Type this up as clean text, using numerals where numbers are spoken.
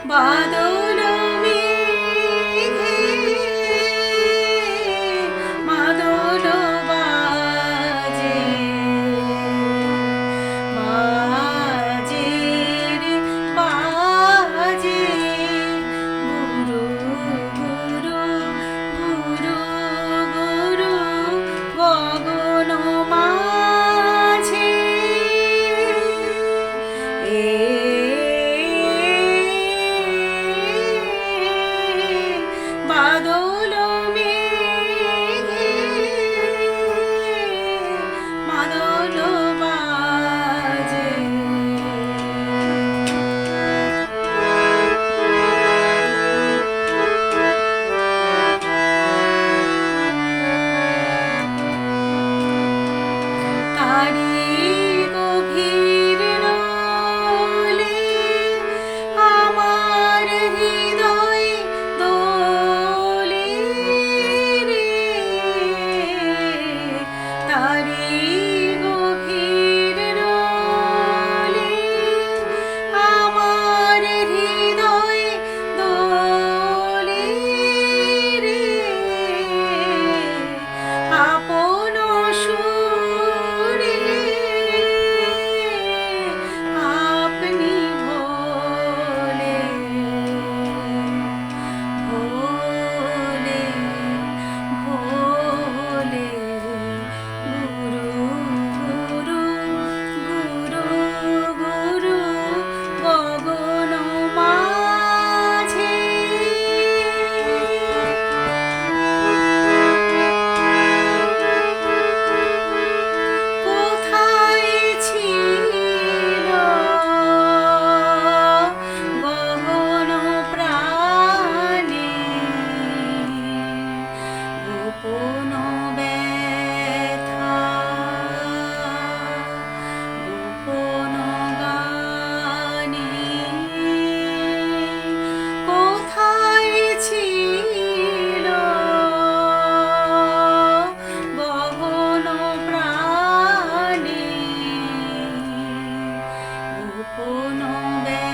বাদল মেঘে মাদল বাজে বাজে রে বাজে গুরু গুরু গুরু গুরু গগন মাঝে বাদল মেঘে মাদল বাজে তারি গভীর রোলে আমার হৃদয় দোলে রে তারি গভীর রোলে আমার হৃদয় দোলে রে আপন সুরে আপনি ভোলে ভোলে ভোলে গুরু গুরু গুরু গুরু গগন মাঝে কোথায় ছিল গহন প্রাণে গোপন ব্যথা গোপন গানে কোথায় ছিল গহন প্রাণে গোপন ব্যথা